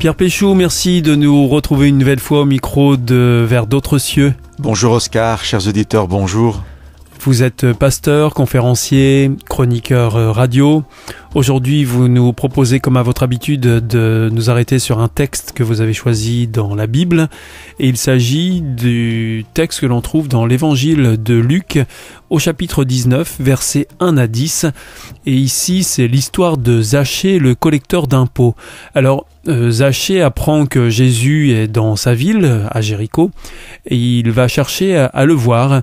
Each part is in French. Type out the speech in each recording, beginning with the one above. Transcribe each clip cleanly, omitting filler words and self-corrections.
Pierre Péchou, merci de nous retrouver une nouvelle fois au micro de Vers d'autres cieux. Bonjour Oscar, chers auditeurs, bonjour. Vous êtes pasteur, conférencier, chroniqueur radio. Aujourd'hui, vous nous proposez, comme à votre habitude, de nous arrêter sur un texte que vous avez choisi dans la Bible. Et il s'agit du texte que l'on trouve dans l'évangile de Luc, au chapitre 19, versets 1 à 10. Et ici, c'est l'histoire de Zachée, le collecteur d'impôts. Alors, Zachée apprend que Jésus est dans sa ville, à Jéricho, et il va chercher à le voir.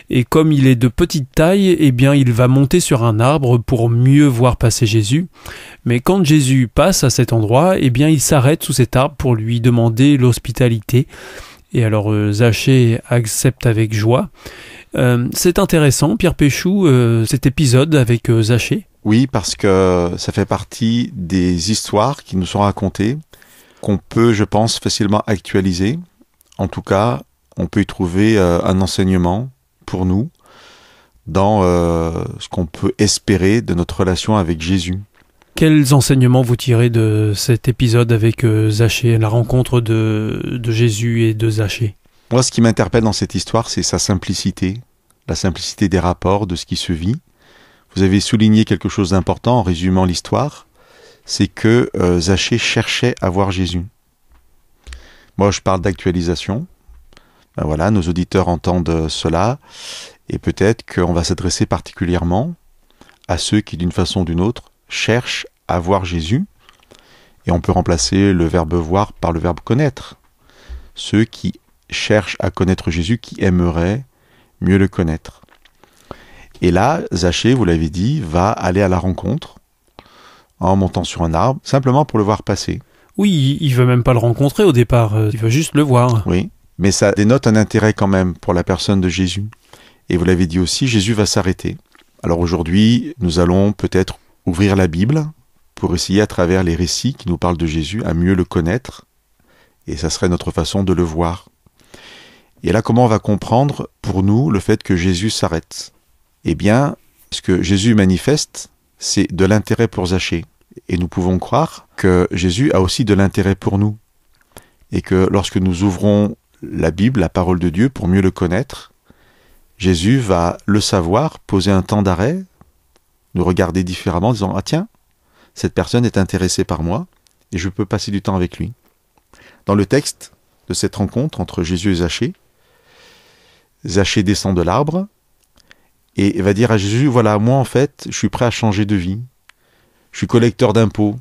Et comme il est de petite taille, eh bien, il va monter sur un arbre pour mieux voir passer Jésus. Mais quand Jésus passe à cet endroit, eh bien, il s'arrête sous cet arbre pour lui demander l'hospitalité. Et alors, Zachée accepte avec joie. C'est intéressant, Pierre Péchou, cet épisode avec Zachée. Oui, parce que ça fait partie des histoires qui nous sont racontées, qu'on peut, je pense, facilement actualiser. En tout cas, on peut y trouver un enseignement pour nous dans ce qu'on peut espérer de notre relation avec Jésus. Quels enseignements vous tirez de cet épisode avec Zachée, la rencontre de Jésus et de Zachée? Moi, ce qui m'interpelle dans cette histoire, c'est sa simplicité, la simplicité des rapports, de ce qui se vit. Vous avez souligné quelque chose d'important en résumant l'histoire, c'est que Zachée cherchait à voir Jésus. Moi, je parle d'actualisation. Ben voilà, nos auditeurs entendent cela, et peut-être qu'on va s'adresser particulièrement à ceux qui, d'une façon ou d'une autre, cherchent à voir Jésus, et on peut remplacer le verbe voir par le verbe connaître. Ceux qui cherchent à connaître Jésus, qui aimeraient mieux le connaître. Et là, Zachée, vous l'avez dit, va aller à la rencontre en montant sur un arbre, simplement pour le voir passer. Oui, il veut même pas le rencontrer au départ, il veut juste le voir. Oui, mais ça dénote un intérêt quand même pour la personne de Jésus. Et vous l'avez dit aussi, Jésus va s'arrêter. Alors aujourd'hui, nous allons peut-être ouvrir la Bible pour essayer à travers les récits qui nous parlent de Jésus à mieux le connaître. Et ça serait notre façon de le voir. Et là, comment on va comprendre pour nous le fait que Jésus s'arrête ? Eh bien, ce que Jésus manifeste, c'est de l'intérêt pour Zachée. Et nous pouvons croire que Jésus a aussi de l'intérêt pour nous. Et que lorsque nous ouvrons la Bible, la parole de Dieu, pour mieux le connaître, Jésus va le savoir, poser un temps d'arrêt, nous regarder différemment en disant « Ah tiens, cette personne est intéressée par moi et je peux passer du temps avec lui. » Dans le texte de cette rencontre entre Jésus et Zachée, Zachée descend de l'arbre et va dire à Jésus, voilà, moi en fait, je suis prêt à changer de vie. Je suis collecteur d'impôts.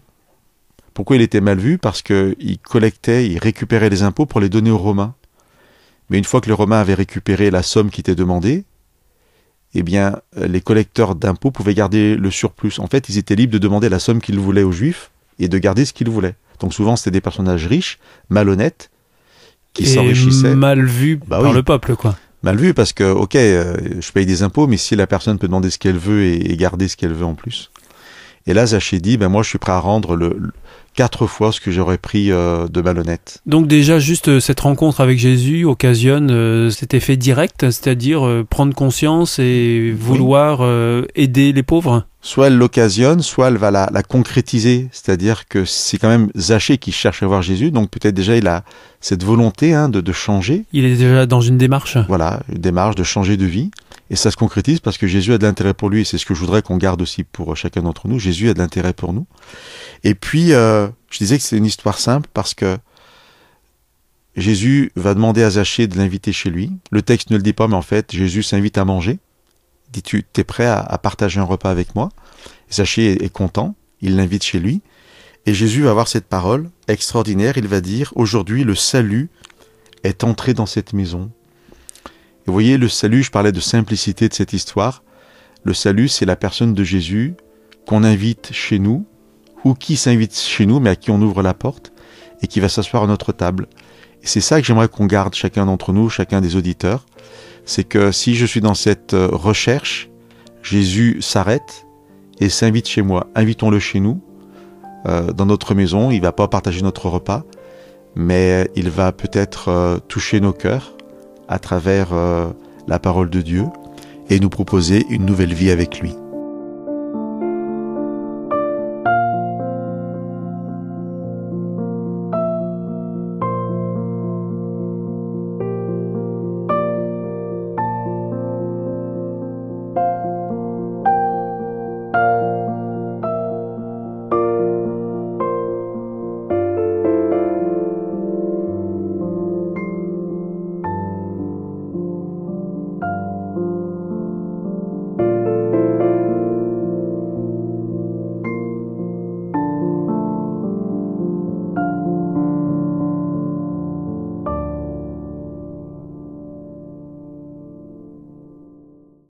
Pourquoi il était mal vu ? Parce qu'il collectait, il récupérait les impôts pour les donner aux Romains. Mais une fois que les Romains avaient récupéré la somme qui était demandée, eh bien, les collecteurs d'impôts pouvaient garder le surplus. En fait, ils étaient libres de demander la somme qu'ils voulaient aux Juifs et de garder ce qu'ils voulaient. Donc souvent, c'était des personnages riches, malhonnêtes, qui s'enrichissaient. Mal vus par le peuple, quoi. Mal vu parce que, ok, je paye des impôts, mais si la personne peut demander ce qu'elle veut et garder ce qu'elle veut en plus. Et là, Zachée dit, moi je suis prêt à rendre 4 fois ce que j'aurais pris de malhonnête. Donc déjà, juste cette rencontre avec Jésus occasionne cet effet direct, c'est-à-dire prendre conscience et vouloir aider les pauvres ? Soit elle l'occasionne, soit elle va la concrétiser. C'est-à-dire que c'est quand même Zachée qui cherche à voir Jésus, donc peut-être déjà il a cette volonté de changer. Il est déjà dans une démarche. Voilà, une démarche de changer de vie. Et ça se concrétise parce que Jésus a de l'intérêt pour lui. Et c'est ce que je voudrais qu'on garde aussi pour chacun d'entre nous. Jésus a de l'intérêt pour nous. Et puis, je disais que c'est une histoire simple parce que Jésus va demander à Zachée de l'inviter chez lui. Le texte ne le dit pas, mais en fait, Jésus s'invite à manger. Il dit, tu es prêt à partager un repas avec moi ? Zachée est content, il l'invite chez lui. Et Jésus va avoir cette parole extraordinaire. Il va dire, aujourd'hui, le salut est entré dans cette maison. Et vous voyez, le salut, je parlais de simplicité de cette histoire. Le salut, c'est la personne de Jésus qu'on invite chez nous, ou qui s'invite chez nous, mais à qui on ouvre la porte, et qui va s'asseoir à notre table. Et c'est ça que j'aimerais qu'on garde, chacun d'entre nous, chacun des auditeurs. C'est que si je suis dans cette recherche, Jésus s'arrête et s'invite chez moi. Invitons-le chez nous, dans notre maison. Il ne va pas partager notre repas, mais il va peut-être toucher nos cœurs à travers la parole de Dieu et nous proposer une nouvelle vie avec lui.